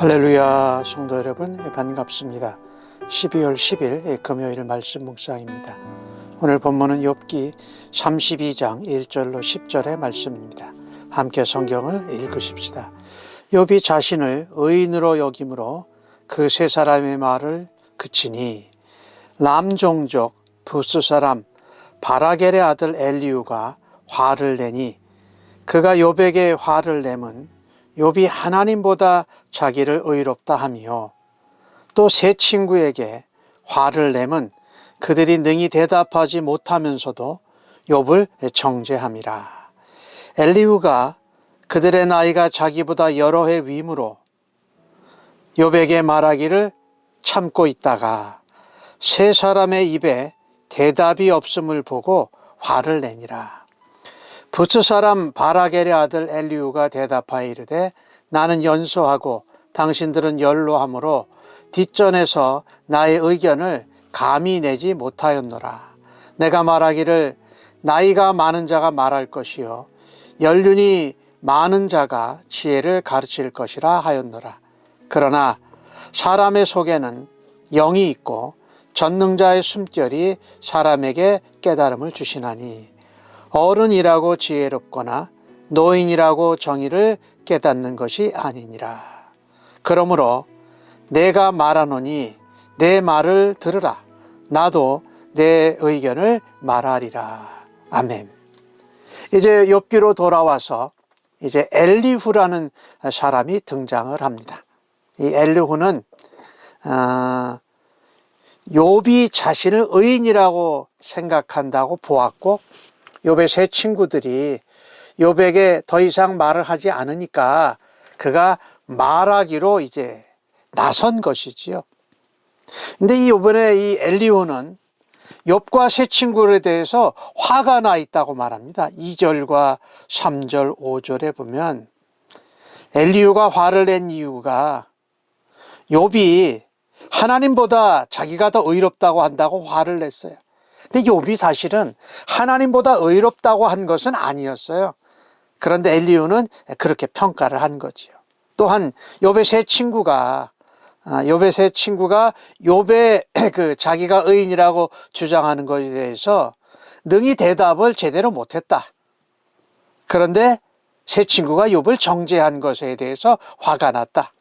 할렐루야, 성도 여러분 반갑습니다. 12월 10일 금요일 말씀 묵상입니다. 오늘 본문은 욥기 32장 1절로 10절의 말씀입니다. 함께 성경을 읽으십시다. 욥이 자신을 의인으로 여김으로 그 세 사람의 말을 그치니 람 종족 부스 사람 바라겔의 아들 엘리후가 화를 내니 그가 욥에게 화를 내면 욥이 하나님보다 자기를 의롭다 하며 또 세 친구에게 화를 내면 그들이 능히 대답하지 못하면서도 욥을 정죄함이라. 엘리후가 그들의 나이가 자기보다 여러 해 위므로 욥에게 말하기를 참고 있다가 세 사람의 입에 대답이 없음을 보고 화를 내니라. 부스 사람 바라겔의 아들 엘리후가 대답하여 이르되 나는 연소하고 당신들은 연로하므로 뒷전에서 나의 의견을 감히 내지 못하였노라. 내가 말하기를 나이가 많은 자가 말할 것이요 연륜이 많은 자가 지혜를 가르칠 것이라 하였노라. 그러나 사람의 속에는 영이 있고 전능자의 숨결이 사람에게 깨달음을 주시나니 어른이라고 지혜롭거나 노인이라고 정의를 깨닫는 것이 아니니라. 그러므로 내가 말하노니 내 말을 들으라. 나도 내 의견을 말하리라. 아멘. 이제 욥기로 돌아와서 이제 엘리후라는 사람이 등장을 합니다. 이 엘리후는 욥이 자신을 의인이라고 생각한다고 보았고 욥의 세 친구들이 욥에게 더 이상 말을 하지 않으니까 그가 말하기로 이제 나선 것이지요. 근데 이번에 이 엘리후는 욥과 세 친구에 대해서 화가 나 있다고 말합니다. 2절과 3절, 5절에 보면 엘리후가 화를 낸 이유가 욥이 하나님보다 자기가 더 의롭다고 한다고 화를 냈어요. 근데 욥이 사실은 하나님보다 의롭다고 한 것은 아니었어요. 그런데 엘리후는 그렇게 평가를 한 거지요. 또한 욥의 세 친구가 욥의 그 자기가 의인이라고 주장하는 것에 대해서 능히 대답을 제대로 못했다. 그런데 세 친구가 욥을 정죄한 것에 대해서 화가 났다.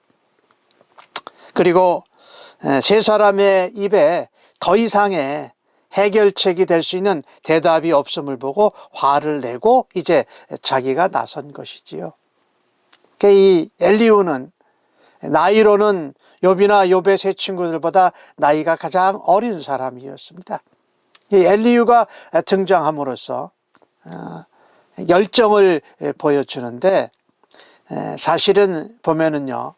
그리고 세 사람의 입에 더 이상의 해결책이 될 수 있는 대답이 없음을 보고 화를 내고 이제 자기가 나선 것이지요. 이 엘리후는 나이로는 욥이나 욥의 세 친구들보다 나이가 가장 어린 사람이었습니다. 이 엘리후가 등장함으로써 열정을 보여주는데 사실은 보면은요,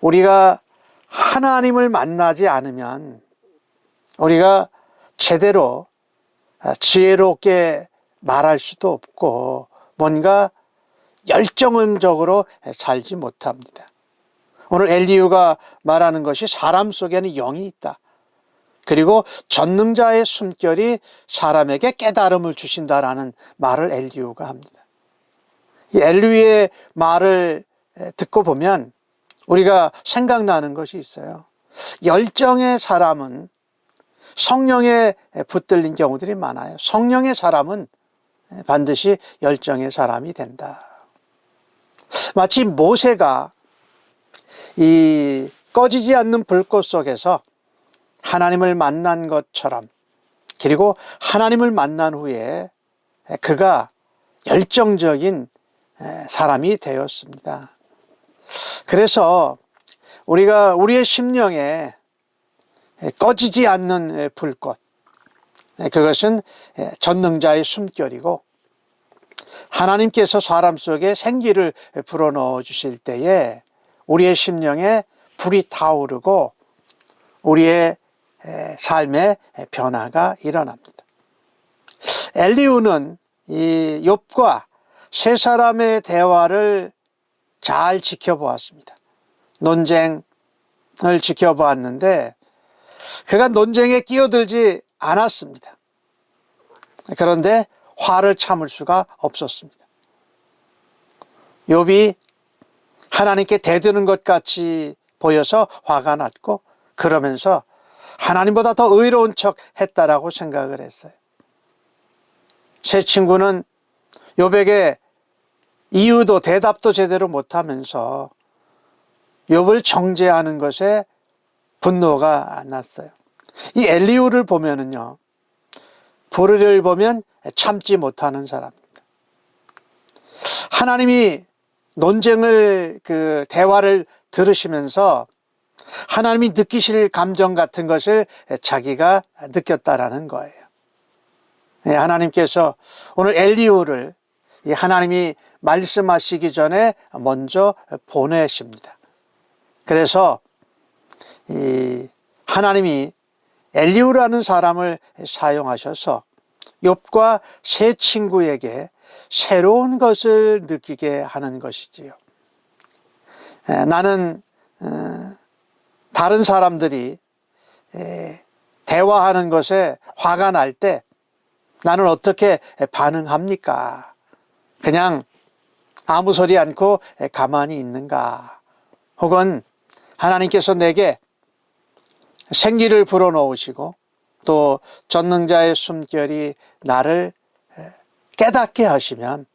우리가 하나님을 만나지 않으면 우리가 제대로 지혜롭게 말할 수도 없고 뭔가 열정적으로 살지 못합니다. 오늘 엘리후가 말하는 것이 사람 속에는 영이 있다. 그리고 전능자의 숨결이 사람에게 깨달음을 주신다라는 말을 엘리후가 합니다. 이 엘리후의 말을 듣고 보면 우리가 생각나는 것이 있어요. 열정의 사람은 성령에 붙들린 경우들이 많아요. 성령의 사람은 반드시 열정의 사람이 된다. 마치 모세가 이 꺼지지 않는 불꽃 속에서 하나님을 만난 것처럼, 그리고 하나님을 만난 후에 그가 열정적인 사람이 되었습니다. 그래서 우리가 우리의 심령에 꺼지지 않는 불꽃, 그것은 전능자의 숨결이고 하나님께서 사람 속에 생기를 불어넣어 주실 때에 우리의 심령에 불이 타오르고 우리의 삶의 변화가 일어납니다. 엘리후는 이 욥과 세 사람의 대화를 잘 지켜보았습니다. 논쟁을 지켜보았는데 그가 논쟁에 끼어들지 않았습니다. 그런데 화를 참을 수가 없었습니다. 욥이 하나님께 대드는 것 같이 보여서 화가 났고, 그러면서 하나님보다 더 의로운 척 했다라고 생각을 했어요. 세 친구는 욥에게 이유도 대답도 제대로 못하면서 욥을 정죄하는 것에 분노가 났어요. 이 엘리후를 보면은요, 불의를 보면 참지 못하는 사람입니다. 하나님이 논쟁을, 대화를 들으시면서 하나님이 느끼실 감정 같은 것을 자기가 느꼈다라는 거예요. 하나님께서 오늘 엘리후를 하나님이 말씀하시기 전에 먼저 보내십니다. 그래서 하나님이 엘리후라는 사람을 사용하셔서 욥과 세 친구에게 새로운 것을 느끼게 하는 것이지요. 나는 다른 사람들이 대화하는 것에 화가 날 때 나는 어떻게 반응합니까? 그냥 아무 소리 않고 가만히 있는가? 혹은 하나님께서 내게 생기를 불어넣으시고 또 전능자의 숨결이 나를 깨닫게 하시면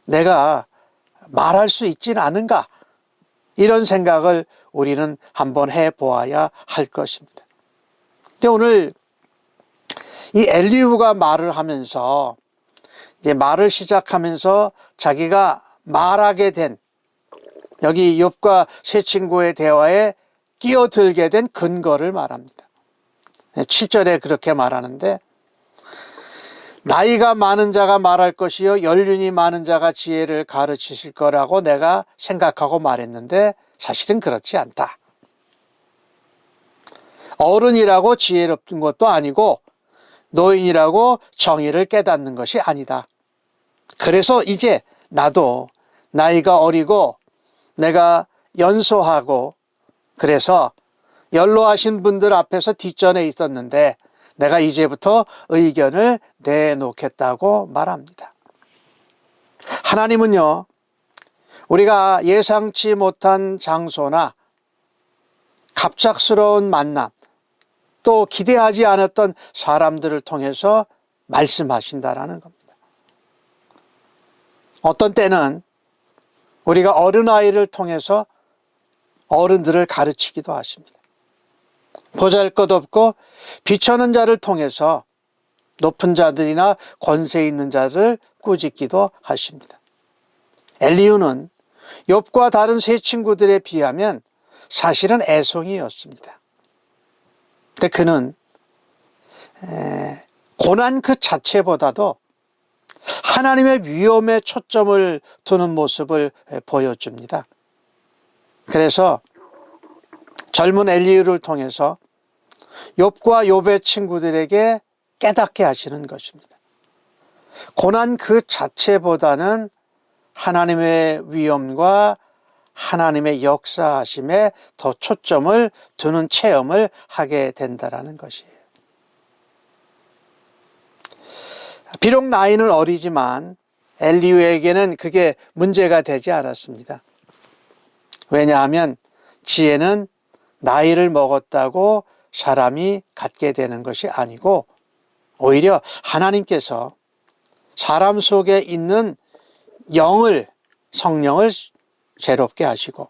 내가 말할 수 있지는 않은가? 이런 생각을 우리는 한번 해보아야 할 것입니다. 근데 오늘 이 엘리후가 말을 하면서 이제 말을 시작하면서 자기가 말하게 된, 여기 욥과 세 친구의 대화에 끼어들게 된 근거를 말합니다. 7절에 그렇게 말하는데, 나이가 많은 자가 말할 것이요 연륜이 많은 자가 지혜를 가르치실 거라고 내가 생각하고 말했는데 사실은 그렇지 않다. 어른이라고 지혜롭은 것도 아니고 노인이라고 정의를 깨닫는 것이 아니다. 그래서 이제 나도 나이가 어리고 내가 연소하고 그래서 연로하신 분들 앞에서 뒷전에 있었는데 내가 이제부터 의견을 내놓겠다고 말합니다. 하나님은요, 우리가 예상치 못한 장소나 갑작스러운 만남, 또 기대하지 않았던 사람들을 통해서 말씀하신다라는 겁니다. 어떤 때는 우리가 어린아이를 통해서 어른들을 가르치기도 하십니다. 보잘것없고 비천한 자를 통해서 높은 자들이나 권세 있는 자를 꾸짖기도 하십니다. 엘리후는 욥과 다른 세 친구들에 비하면 사실은 애송이였습니다. 근데 그는 고난 그 자체보다도 하나님의 위엄에 초점을 두는 모습을 보여줍니다. 그래서 젊은 엘리후를 통해서 욥과 욥의 친구들에게 깨닫게 하시는 것입니다. 고난 그 자체보다는 하나님의 위엄과 하나님의 역사하심에 더 초점을 두는 체험을 하게 된다는 것이에요. 비록 나이는 어리지만 엘리후에게는 그게 문제가 되지 않았습니다. 왜냐하면 지혜는 나이를 먹었다고 사람이 갖게 되는 것이 아니고 오히려 하나님께서 사람 속에 있는 성령을 새롭게 하시고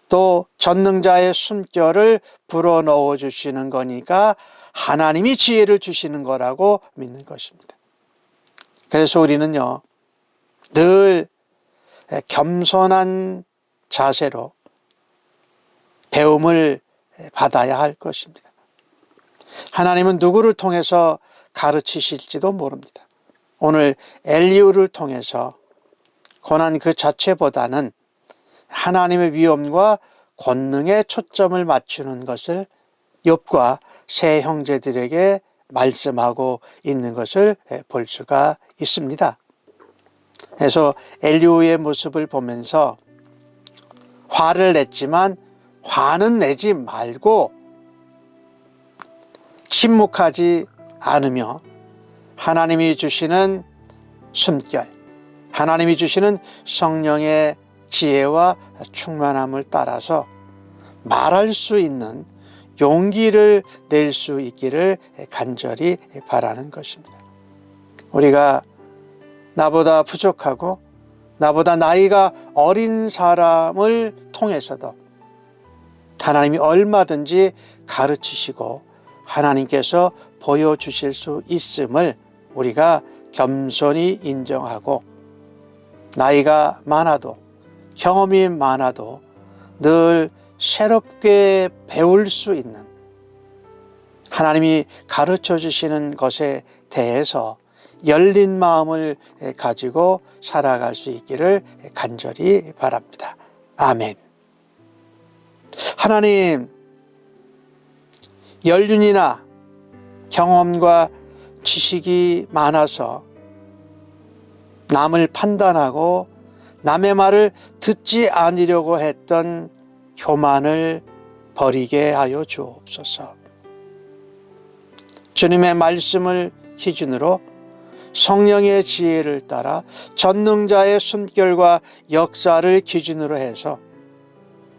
또 전능자의 숨결을 불어넣어 주시는 거니까 하나님이 지혜를 주시는 거라고 믿는 것입니다. 그래서 우리는요, 늘 겸손한 자세로 배움을 받아야 할 것입니다. 하나님은 누구를 통해서 가르치실지도 모릅니다. 오늘 엘리후를 통해서 고난 그 자체보다는 하나님의 위엄과 권능에 초점을 맞추는 것을 욥과 세 형제들에게 말씀하고 있는 것을 볼 수가 있습니다. 그래서 엘리후의 모습을 보면서 화를 냈지만 화는 내지 말고 침묵하지 않으며 하나님이 주시는 숨결, 하나님이 주시는 성령의 지혜와 충만함을 따라서 말할 수 있는 용기를 낼 수 있기를 간절히 바라는 것입니다. 우리가 나보다 부족하고 나보다 나이가 어린 사람을 통해서도 하나님이 얼마든지 가르치시고 하나님께서 보여주실 수 있음을 우리가 겸손히 인정하고, 나이가 많아도 경험이 많아도 늘 새롭게 배울 수 있는, 하나님이 가르쳐 주시는 것에 대해서 열린 마음을 가지고 살아갈 수 있기를 간절히 바랍니다. 아멘. 하나님, 연륜이나 경험과 지식이 많아서 남을 판단하고 남의 말을 듣지 않으려고 했던 교만을 버리게 하여 주옵소서. 주님의 말씀을 기준으로 성령의 지혜를 따라 전능자의 숨결과 역사를 기준으로 해서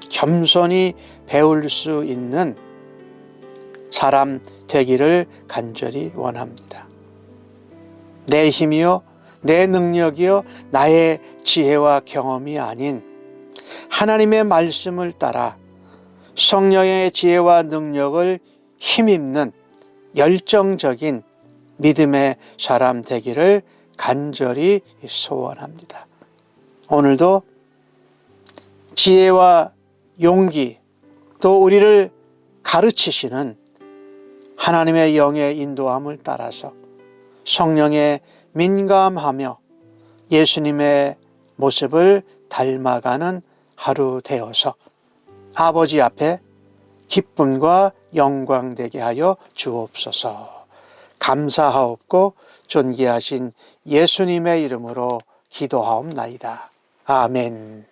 겸손히 배울 수 있는 사람 되기를 간절히 원합니다. 내 힘이요, 내 능력이요, 나의 지혜와 경험이 아닌 하나님의 말씀을 따라 성령의 지혜와 능력을 힘입는 열정적인 믿음의 사람 되기를 간절히 소원합니다. 오늘도 지혜와 용기, 또 우리를 가르치시는 하나님의 영의 인도함을 따라서 성령에 민감하며 예수님의 모습을 닮아가는 하루 되어서 아버지 앞에 기쁨과 영광 되게 하여 주옵소서. 감사하옵고 존귀하신 예수님의 이름으로 기도하옵나이다. 아멘.